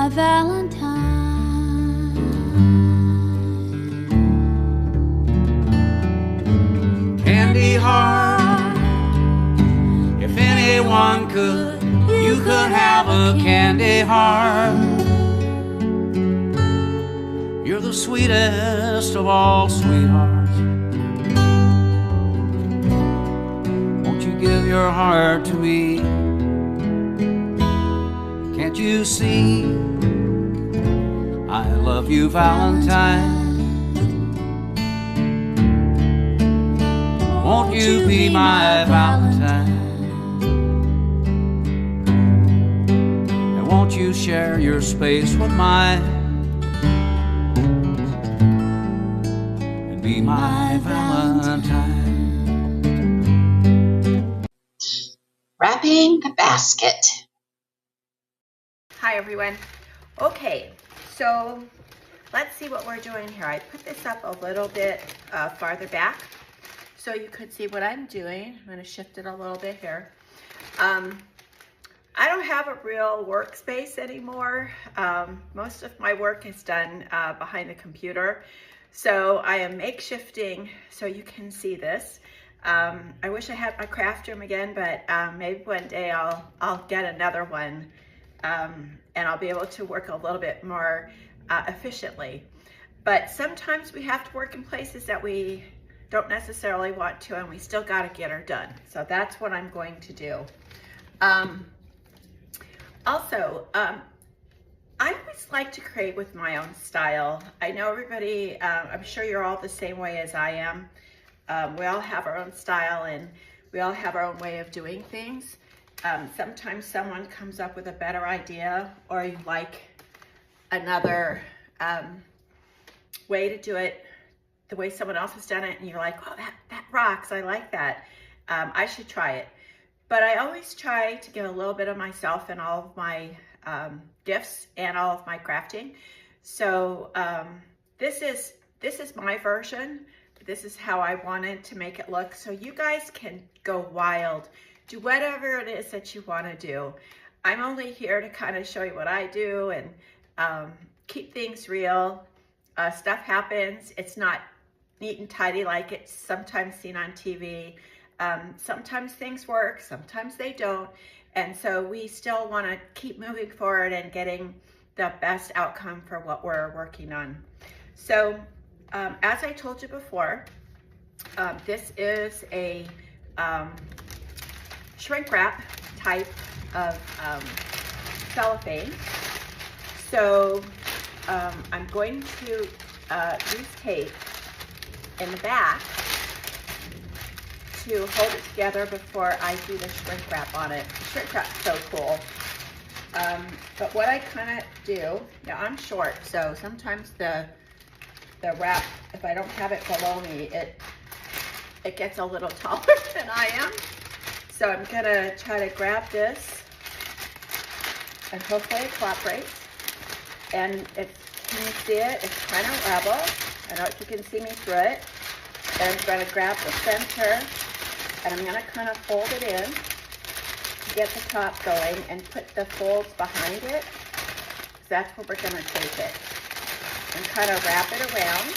my Valentine. Candy heart, if anyone could, you could have a candy heart. You're the sweetest of all sweethearts. Won't you give your heart to me? Can't you see I love you, Valentine? Won't you be my Valentine? And won't you share your space with mine? And be my Valentine. Wrapping the basket. Hi everyone. Okay, so let's see what we're doing here. I put this up a little bit farther back so you could see what I'm doing. I'm going to shift it a little bit here. I don't have a real workspace anymore. Most of my work is done behind the computer. So I am makeshifting so you can see this. I wish I had my craft room again, but maybe one day I'll get another one. And I'll be able to work a little bit more efficiently. But sometimes we have to work in places that we don't necessarily want to, and we still got to get her done. So that's what I'm going to do. Also, I always like to create with my own style. I know everybody, I'm sure you're all the same way as I am. We all have our own style and we all have our own way of doing things. Sometimes someone comes up with a better idea, or you like another way to do it the way someone else has done it, and you're like, oh, that rocks, I like that. I should try it. But I always try to give a little bit of myself in all of my gifts and all of my crafting. So this is my version. This is how I wanted to make it look. So you guys can go wild. Do whatever it is that you want to do. I'm only here to kind of show you what I do and keep things real. Stuff happens. It's not neat and tidy like it's sometimes seen on TV. Sometimes things work, sometimes they don't. And so we still want to keep moving forward and getting the best outcome for what we're working on. So as I told you before, this is a shrink wrap type of cellophane. So I'm going to use tape in the back to hold it together before I do the shrink wrap on it. The shrink wrap's so cool. But what I kind of do, now I'm short, so sometimes the wrap, if I don't have it below me, it gets a little taller than I am. So I'm gonna try to grab this and hopefully it cooperates. And can you see it? It's kind of level. I don't know if you can see me through it. And I'm gonna grab the center and I'm gonna kind of fold it in to get the top going and put the folds behind it. That's where we're gonna take it. And kind of wrap it around.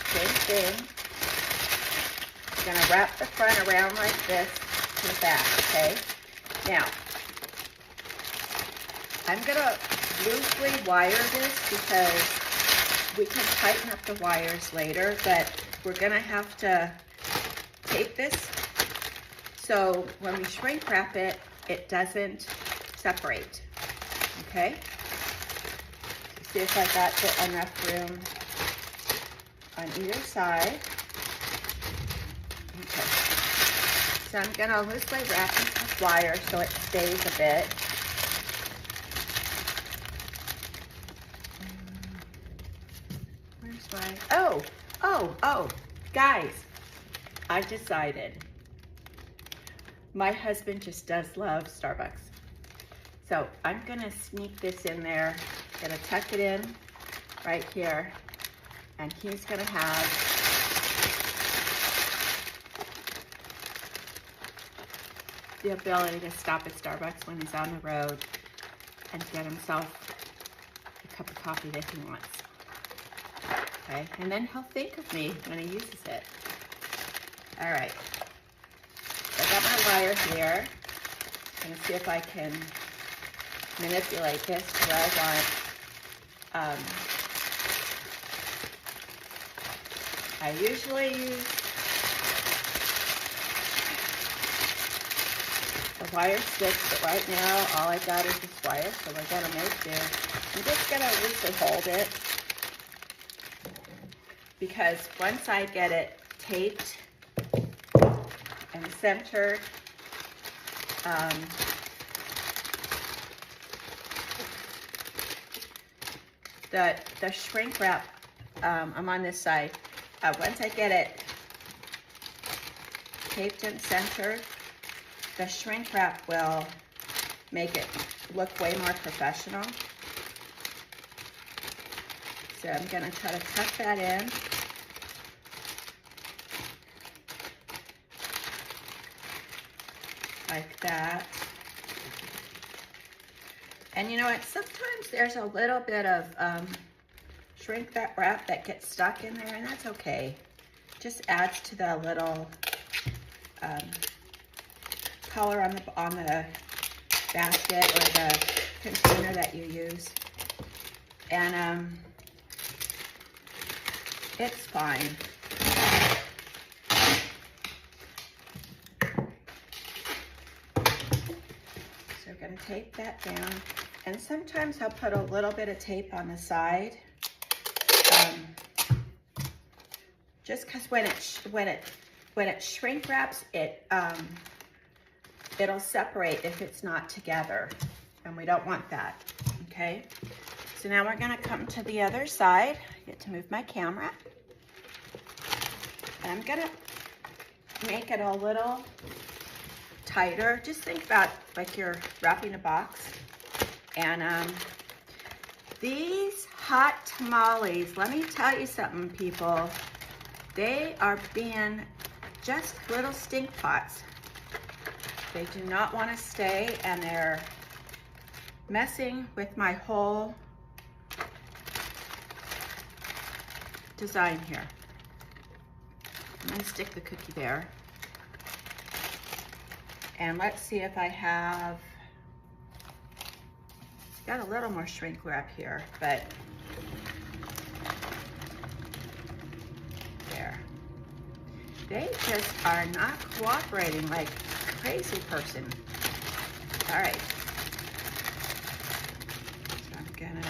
Same thing. You're gonna wrap the front around like this to the back, okay? Now, I'm gonna loosely wire this because we can tighten up the wires later, but we're gonna have to tape this so when we shrink wrap it, it doesn't separate, okay? See if I got enough room on either side. Okay. So I'm gonna loosely wrap this with wire so it stays a bit. Where's my, oh, guys, I decided. My husband just does love Starbucks. So I'm gonna sneak this in there, gonna tuck it in right here, and he's gonna have the ability to stop at Starbucks when he's on the road and get himself a cup of coffee that he wants. Okay, and then he'll think of me when he uses it. All right, so I got my wire here. I'm gonna see if I can manipulate this to where I want. I usually use a wire stitch, but right now all I got is this wire, so we're gonna make do. I'm just gonna loosely hold it because once I get it taped and centered, the shrink wrap, I'm on this side. Once I get it taped and centered, the shrink wrap will make it look way more professional. So I'm gonna try to tuck that in. Like that. And you know what, sometimes there's a little bit of shrink wrap that gets stuck in there, and that's okay. Just adds to the little color on the basket or the container that you use. And it's fine. So we're going to tape that down. And sometimes I'll put a little bit of tape on the side. Just because when it shrink wraps, it'll separate if it's not together, and we don't want that. Okay. So now we're going to come to the other side. I get to move my camera, and I'm going to make it a little tighter. Just think about like you're wrapping a box. And these hot tamales, let me tell you something, people. They are being just little stink pots. They do not want to stay, and they're messing with my whole design here. I'm going to stick the cookie there. And let's see if I have, got a little more shrink wrap here, but there. They just are not cooperating like a crazy person. All right. So I'm gonna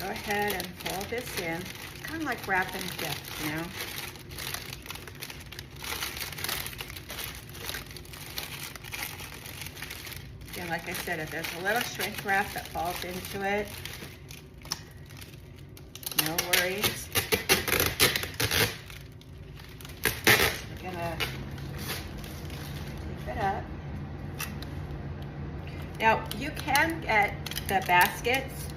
go ahead and fold this in. It's kind of like wrapping a gift, you know? Again, like I said, if there's a little shrink wrap that falls into it, no worries. We're gonna keep it up. Now, you can get the baskets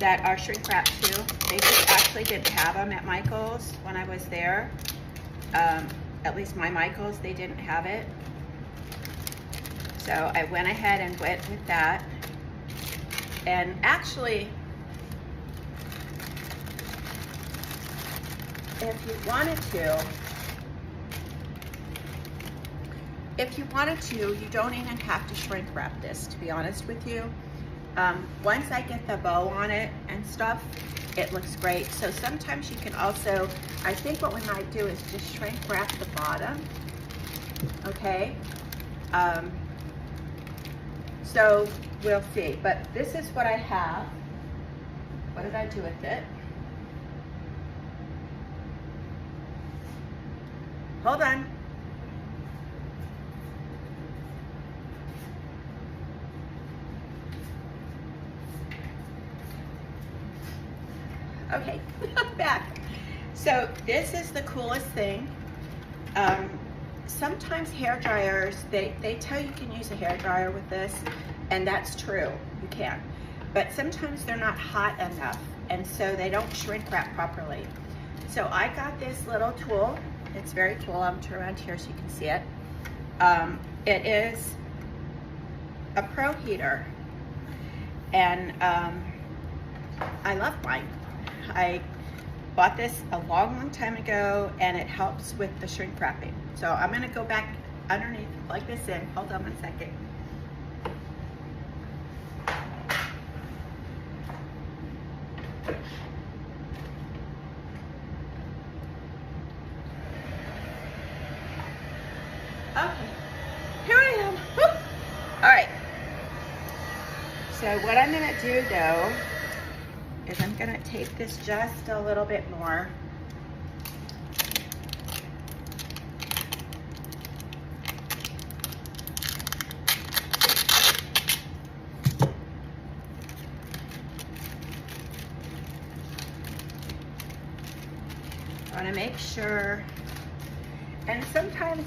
that are shrink wrapped too. They just actually didn't have them at Michael's when I was there. At least my Michael's, they didn't have it. So I went ahead and went with that. And actually, if you wanted to, you don't even have to shrink wrap this, to be honest with you. Once I get the bow on it and stuff, it looks great. So sometimes you can also, I think what we might do is just shrink wrap the bottom, okay? So we'll see, but this is what I have. What did I do with it? Hold on. Okay, I'm back. So this is the coolest thing. Sometimes hair dryers, they tell you can use a hair dryer with this, and that's true, you can. But sometimes they're not hot enough, and so they don't shrink wrap properly. So I got this little tool. It's very cool. I'm turn around here so you can see it. It is a pro heater, and I love mine. I bought this a long time ago, and it helps with the shrink wrapping. So I'm gonna go back underneath, plug this in. Hold on 1 second. Okay, here I am. Whoop. All right. So what I'm gonna do though is I'm gonna tape this just a little bit more. I wanna make sure, and sometimes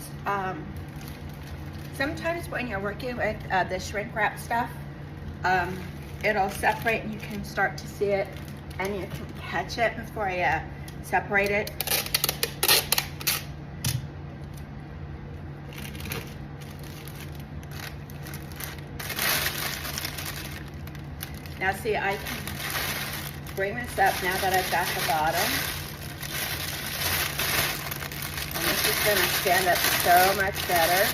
when you're working with the shrink wrap stuff, it'll separate and you can start to see it and you can catch it before you separate it. Now see, I can bring this up now that I've got the bottom. And this is gonna stand up so much better.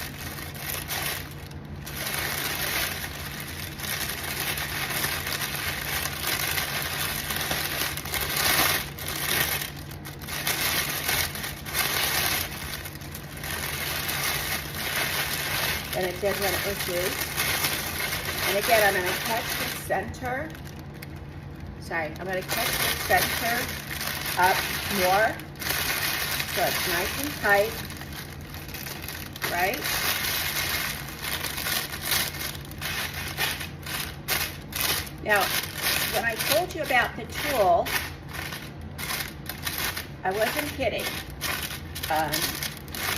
Than it did when it was used. And again, I'm gonna catch the center. Sorry, I'm gonna catch the center up more so it's nice and tight, right? Now, when I told you about the tool, I wasn't kidding.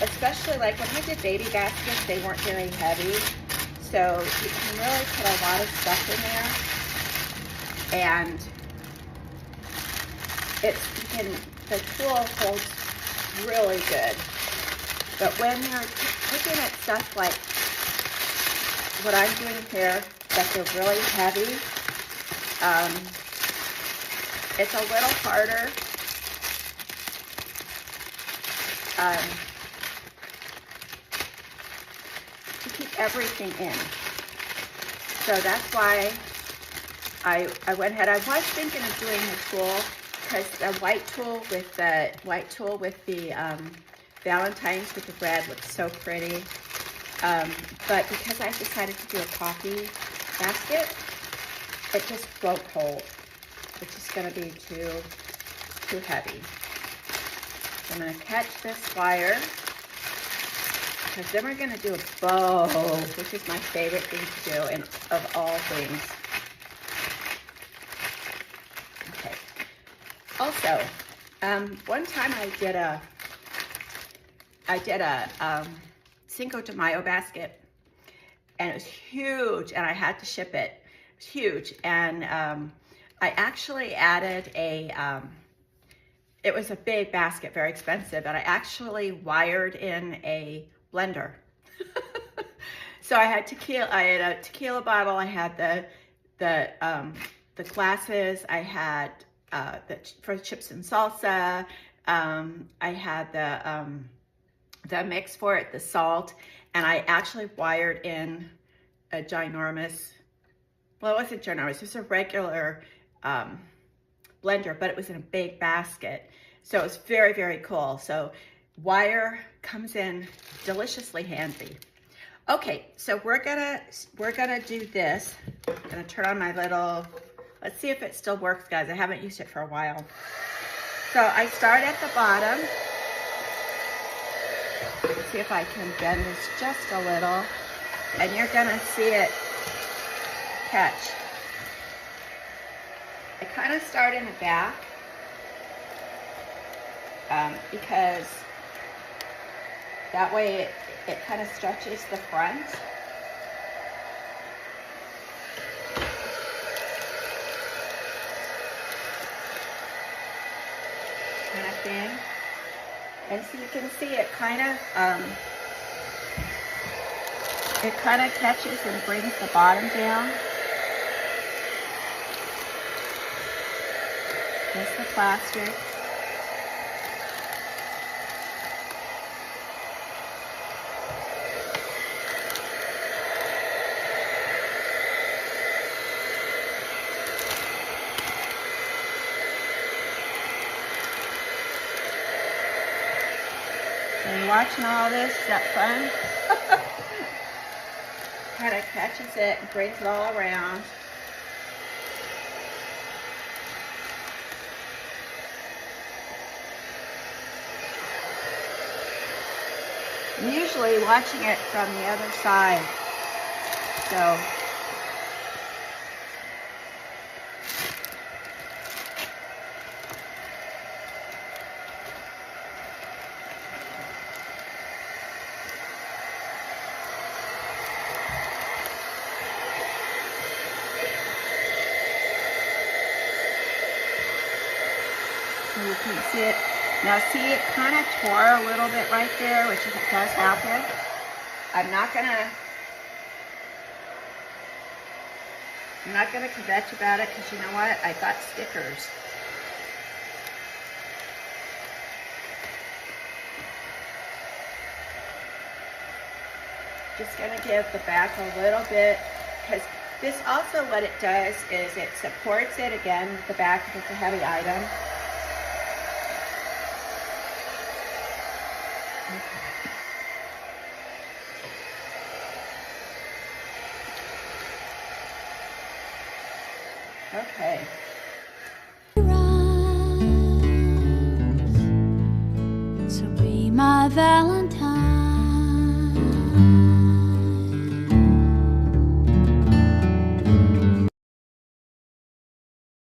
Especially like when I did baby baskets, they weren't very heavy. So you can really put a lot of stuff in there. And the tool holds really good. But when you're looking at stuff like what I'm doing here, that they're really heavy, it's a little harder. To keep everything in. So that's why I went ahead. I was thinking of doing the tool because the white tool with the Valentines with the red looks so pretty. But because I decided to do a coffee basket, it just won't hold. It's just gonna be too heavy. So I'm gonna catch this wire, because then we're gonna do a bow, which is my favorite thing to do, and of all things. Okay. Also, one time I did a Cinco de Mayo basket, and it was huge, and I had to ship it. It was huge, and I actually added it was a big basket, very expensive, and I actually wired in a blender. So I had a tequila bottle, I had the glasses, I had for chips and salsa, I had the mix for it, the salt, and I actually wired in a ginormous, well, it wasn't ginormous, it was a regular blender, but it was in a big basket. So it was very, very cool. So wire comes in deliciously handy. Okay, so we're gonna do this. I'm gonna turn on my little, let's see if it still works, guys. I haven't used it for a while. So I start at the bottom. Let's see if I can bend this just a little, and you're gonna see it catch. I kind of start in the back because that way it kind of stretches the front. Kind of thing. And so you can see it kind of It kind of catches and brings the bottom down. Just the plastic. So you're watching all this, is that fun? Kind of catches it and brings it all around. I'm usually watching it from the other side. So you can see it. Now see, it kind of tore a little bit right there, which does happen. I'm not gonna kvetch about it, because you know what? I got stickers. Just gonna give the back a little bit, because this also, what it does is it supports it again, the back, if it's a heavy item. Okay. So be my Valentine.